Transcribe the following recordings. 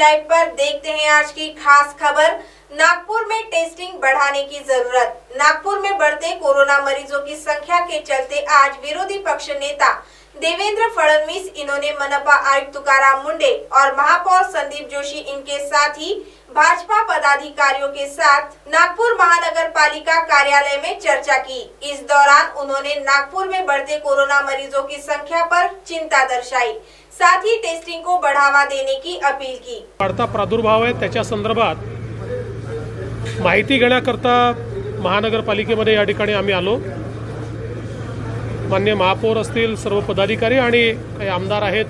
Live पर देखते हैं आज की खास खबर। नागपुर में टेस्टिंग बढ़ाने की जरूरत। नागपुर में बढ़ते कोरोना मरीजों की संख्या के चलते आज विरोधी पक्ष नेता देवेंद्र फडणवीस, इन्होंने मनपा आयुक्त तुकाराम मुंडे और महापौर संदीप जोशी, इनके साथ ही भाजपा पदाधिकारियों के साथ नागपुर महानगर पालिका कार्यालय में चर्चा की। इस दौरान उन्होंने नागपुर में बढ़ते कोरोना मरीजों की संख्या पर चिंता दर्शाई, साथ ही टेस्टिंग को बढ़ावा देने की अपील की। वाढता प्रादुर्भाव आहे त्याच्या संदर्भात माहिती घेण्याकरता महानगरपालिकेमध्ये या ठिकाणी आम्ही आलो। मान्य महापौर असतील, सर्व पदाधिकारी आणि काही आमदार आहेत,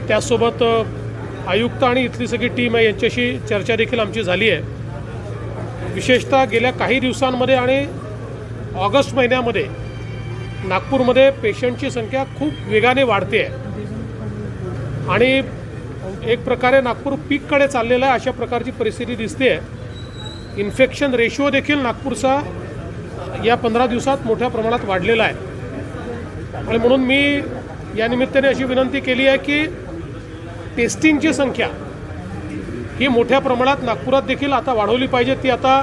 त्यासोबत आयुक्त आणि इथली सगळी टीम आहे, यांच्याशी चर्चा देखील आमची झाली आहे। विशेषतः गेल्या काही दिवसांमध्ये आणि ऑगस्ट महिन्यामध्ये नागपूरमध्ये पेशंटची संख्या खूप वेगाने वाढते आहे आणि एक प्रकारे नागपूर पीककडे चाललेला आहे, अशा प्रकारची परिस्थिती दिसते आहे। इन्फेक्शन रेशिओ देखील नागपूरचा या 15 दिवसात मोठ्या प्रमाणात वाढलेला आहे आणि म्हणून मी या निमित्ताने अशी विनंती केली आहे की टेस्टिंगची संख्या ही मोठ्या प्रमाणात नागपुरात देखील आता वाढवली पाहिजे। ती आता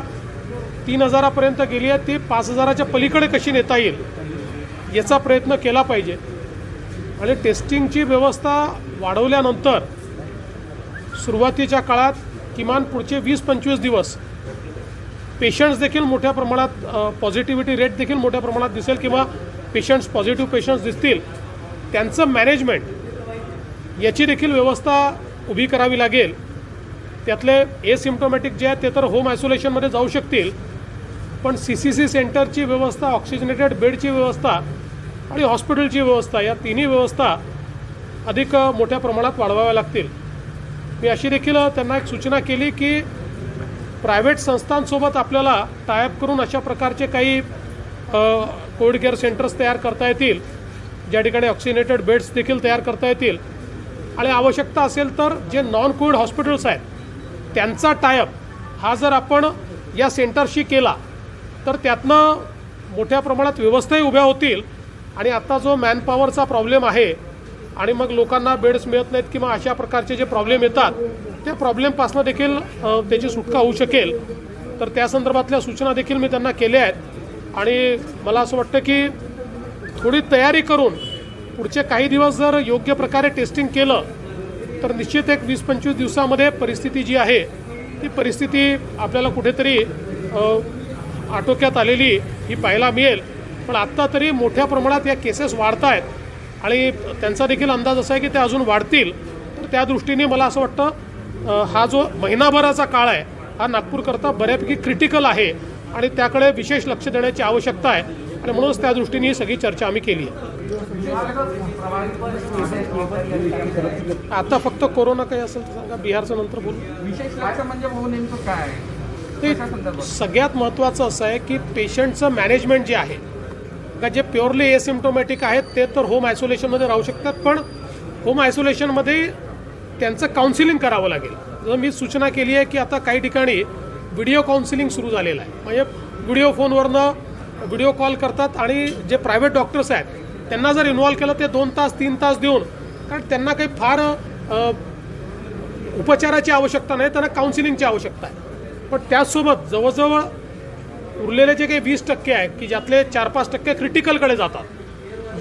3000 पर्यंत गेली आहे, ती 5000च्या पलीकडे कशी नेता येईल याचा प्रयत्न केला पाहिजे। आणि टेस्टिंगची व्यवस्था वाढवल्यानंतर सुरुवातीच्या काळात किमान पुढचे 20-25 दिवस पेशंट्स देखील मोठ्या प्रमाणात पॉझिटिव्हिटी रेट देखील मोठ्या प्रमाणात दिसेल किंवा पेशंट्स पॉझिटिव्ह पेशंट्स दिसतील, त्यांचं मॅनेजमेंट याची देखील व्यवस्था उभी करावी लागेल। त्यातले एसिम्प्टोमॅटिक जे आहेत ते तर होम आयसोलेशनमध्ये जाऊ शकतील, पण CCC सेंटरची व्यवस्था, ऑक्सिजनेटेड बेडची व्यवस्था आणि हॉस्पिटलची व्यवस्था, या तिन्ही व्यवस्था अधिक मोठ्या प्रमाणात वाढवाव्या लागतील। मी अशी देखील त्यांना एक सूचना केली की प्रायव्हेट संस्थांसोबत आपल्याला टायअप करून अशा प्रकारचे काही कोविड केअर सेंटर्स तयार करता येतील, ज्या ठिकाणी ऑक्सिजनेटेड बेड्स देखील तयार करता येतील आणि आवश्यकता असेल तर जे नॉन कोविड हॉस्पिटल्स आहेत त्यांचा टायअप हा जर आपण या सेंटरशी केला तर त्यातनं मोठ्या प्रमाणात व्यवस्थाही उभ्या होतील आणि आता जो मॅनपॉवरचा प्रॉब्लेम आहे आणि मग लोकांना बेड्स मिळत नाहीत किंवा अशा प्रकारचे जे प्रॉब्लेम येतात त्या प्रॉब्लेमपासून देखील त्याची सुटका होऊ शकेल। तर त्या संदर्भातल्या सूचना देखील मी त्यांना केल्या आहेत आणि मला असं वाटतं की थोडी तयारी करून पुढचे काही दिवस जर योग्य प्रकारे टेस्टिंग केलं तर निश्चित एक 20-25 दिवसामध्ये परिस्थिती जी आहे ती परिस्थिती आपल्याला कुठेतरी आटोक्यात आलेली ही पाहायला मिळेल। पण आत्ता तरी मोठ्या प्रमाणात या केसेस वाढत आहेत आणि त्यांचा देखील अंदाज असा आहे की ते अजून वाढतील। तर त्या दृष्टीने मला असं वाटतं हा जो महिनाभराचा काळ आहे हा नागपूरकरता बऱ्यापैकी क्रिटिकल आहे आणि त्याकडे विशेष लक्ष देण्याची आवश्यकता आहे आणि म्हणूनच त्या दृष्टीने ही सगळी चर्चा आम्ही केली आहे। आता फक्त कोरोना काही असेल तर सांगा, बिहारचं नंतर बोलू। ते सगळ्यात महत्त्वाचं असं आहे की पेशंटचं मॅनेजमेंट जे आहे का, जे प्युअरली एसिम्प्टोमॅटिक आहेत ते तर होम आयसोलेशनमध्ये राहू शकतात, पण होम आयसोलेशनमध्ये त्यांचं काउन्सिलिंग करावं लागेल। जर मी सूचना केली आहे की आता काही ठिकाणी व्हिडिओ काउन्सिलिंग सुरू झालेलं आहे, म्हणजे व्हिडिओ फोनवरनं व्हिडिओ कॉल करतात आणि जे प्रायव्हेट डॉक्टर्स आहेत त्यांना जर इन्व्हॉल्व केलं ते 2 तास 3 तास देऊन, कारण त्यांना काही फार उपचाराची आवश्यकता नाही, त्यांना काउन्सिलिंगची आवश्यकता आहे। पण त्याचसोबत जवळजवळ उरलेले जे काही 20% आहे की ज्यातले 4-5% क्रिटिकलकडे जातात,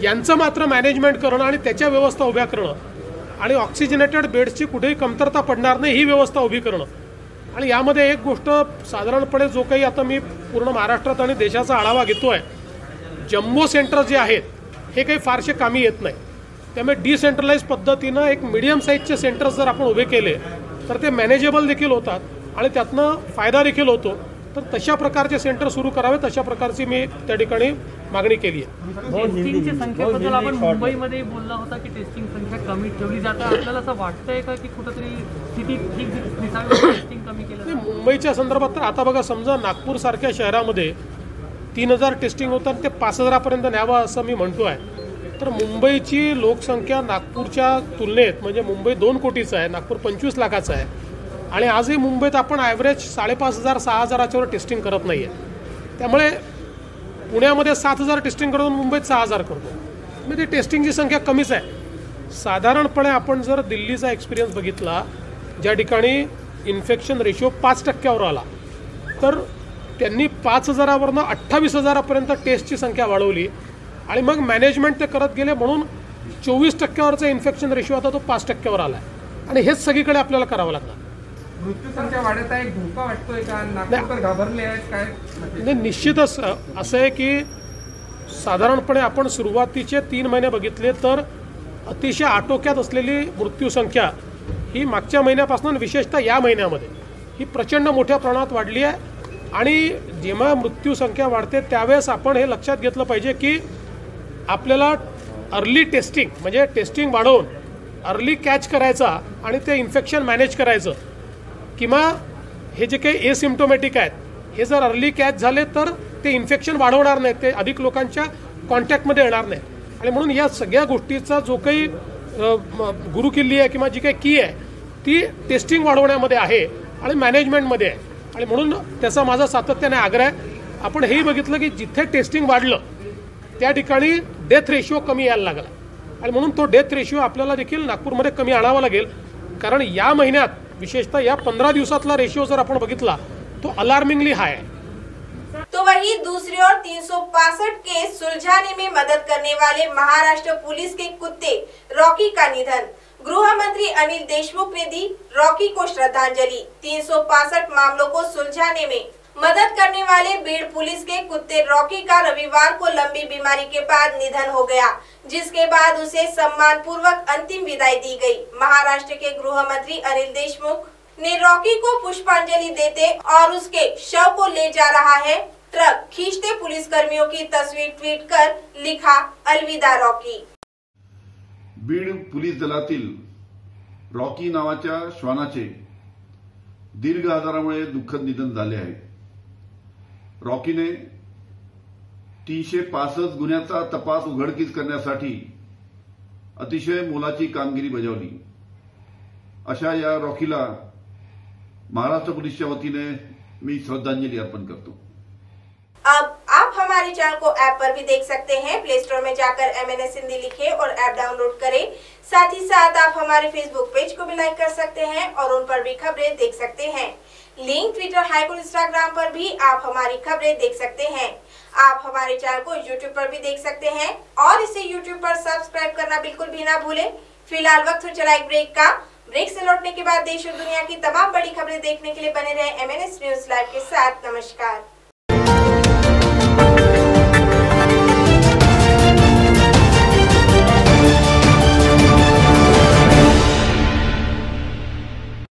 यांचं मात्र मॅनेजमेंट करणं आणि त्याच्या व्यवस्था उभ्या करणं आणि ऑक्सिजनेटेड बेड्सची कुठेही कमतरता पडणार नाही ही व्यवस्था उभी करणं। आणि यामध्ये एक गोष्ट साधारणपणे जो काही आता मी पूर्ण महाराष्ट्रात आणि देशाचा आढावा घेतो आहे, जम्बो सेंटर जे आहेत हे काही फारसे कामी येत नाही, त्यामुळे डिसेंट्रलाइज पद्धतीनं एक मीडियम साईजचे सेंटर्स जर आपण उभे केले तर ते मॅनेजेबल देखील होतात आणि त्यातनं फायदा देखील होतो। तर तशा प्रकारचे सेंटर सुरू करावेत, अशा प्रकारची मी त्या ठिकाणी मागणी केली आहे। टेस्टिंगच्या संख्येबद्दल आपण मुंबईमध्ये बोलला होता की टेस्टिंग संख्या कमी ठेवली जाते, आपल्याला असं वाटतंय का की कुठेतरी स्थिती ठीक दिसावी, टेस्टिंग कमी केलं? मुंबईच्या संदर्भात तर आता बघा, समजा नागपूरसारख्या शहरामध्ये 3000 टेस्टिंग होतात, ते 5000 पर्यंत न्यावं असं मी म्हणतो आहे। तर मुंबईची लोकसंख्या नागपूरच्या तुलनेत, म्हणजे मुंबई 2 कोटीचं आहे, नागपूर 25 लाखाचं आहे आणि आजही मुंबईत आपण ॲव्हरेज 5500-6000च्यावर टेस्टिंग करत नाही आहे। त्यामुळे पुण्यामध्ये 7000 टेस्टिंग करतो, मुंबईत 6000 करतो, म्हणजे टेस्टिंगची संख्या कमीच आहे। साधारणपणे आपण जर दिल्लीचा एक्सपिरियन्स बघितला ज्या ठिकाणी इन्फेक्शन रेशो 5% आला, तर त्यांनी 5,000वरनं 28,000पर्यंत टेस्टची संख्या वाढवली आणि मग मॅनेजमेंट ते करत गेले, म्हणून 24%वरचा इन्फेक्शन रेशो आता तो 5%वर आला आहे. आणि हेच सगळीकडे आपल्याला करावं लागणार. मृत्यू संख्या वाढत आहे, धोका वाटतोय का? नागपूरकर घाबरले आहेत काय? नाही, निश्चितच असं आहे की साधारणपणे आपण सुरुवातीचे 3 महिने बघितले तर अतिशय आटोक्यात असलेली मृत्यूसंख्या ही मागच्या महिन्यापासून विशेषतः या महिन्यामध्ये ही प्रचंड मोठ्या प्रमाणात वाढली आहे. आणि जेव्हा मृत्यूसंख्या वाढते त्यावेळेस आपण हे लक्षात घेतलं पाहिजे की आपल्याला अर्ली टेस्टिंग म्हणजे टेस्टिंग वाढवून अर्ली कॅच करायचा आणि ते इन्फेक्शन मॅनेज करायचं, किंवा हे जे काही एसिम्प्टोमॅटिक आहेत हे जर अर्ली कॅच झाले तर ते इन्फेक्शन वाढवणार नाहीत, ते अधिक लोकांच्या कॉन्टॅक्टमध्ये येणार नाहीत. आणि म्हणून या सगळ्या गोष्टीचा जो काही गुरुकिल्ली आहे किंवा जी काही की आहे ती टेस्टिंग वाढवण्यामध्ये आहे आणि मॅनेजमेंटमध्ये आहे. आणि म्हणून त्याचा माझा सातत्याने आग्रह आहे. आपण हेही बघितलं की जिथे टेस्टिंग वाढलं त्या ठिकाणी डेथ रेशिओ कमी यायला लागला आणि म्हणून तो डेथ रेशिओ आपल्याला देखील नागपूरमध्ये कमी आणावा लागेल. कारण या महिन्यात विशेषतः या 15 दिवसातला रेशिओ जर आपण बघितला तो अलार्मिंगली हाई है. तो वहीं दूसरी ओर 365 केस सुलझाने में मदद करने वाले महाराष्ट्र पुलिस के कुत्ते रॉकी का निधन। गृह मंत्री अनिल देशमुख ने दी रॉकी को श्रद्धांजलि। 365 मामलों को सुलझाने में मदद करने वाले बीड़ पुलिस के कुत्ते रॉकी का रविवार को लंबी बीमारी के बाद निधन हो गया, जिसके बाद उसे सम्मान पूर्वक अंतिम विदाई दी गई। महाराष्ट्र के गृह मंत्री अनिल देशमुख ने रॉकी को पुष्पांजलि देते और उसके शव को ले जा रहा है ट्रक खींचते पुलिसकर्मियों की तस्वीर ट्वीट कर लिखा, अलविदा रॉकी। बीड पोलीस दलातील रॉकी नावाच्या श्वानाचे दीर्घ आजारामुळे दुःखद निधन झाले आहे। रॉकीने 365 गुन्ह्याचा तपास उघडकीस करण्यासाठी अतिशय मोलाची कामगिरी बजावली। अशा या रॉकीला महाराष्ट्र पुलिसच्या वतीने मी श्रद्धांजलि अर्पण करतो। अब आप हमारे चैनल को ऐप पर भी देख सकते हैं। प्ले स्टोर में जाकर MNS हिंदी लिखें और ऐप डाउनलोड करें। साथ ही साथ आप हमारे फेसबुक पेज को भी लाइक कर सकते हैं और उन पर भी खबरें देख सकते हैं। लिंक ट्विटर, हाइक और इंस्टाग्राम पर भी आप हमारी खबरें देख सकते हैं। आप हमारे चैनल को यूट्यूब पर भी देख सकते हैं और इसे यूट्यूब पर सब्सक्राइब करना बिल्कुल भी ना भूलें। फिलहाल वक्त हो चला एक ब्रेक का। ब्रेक से लौटने के बाद देश और दुनिया की तमाम बड़ी खबरें देखने के लिए बने रहे MNS न्यूज लाइव के साथ। नमस्कार।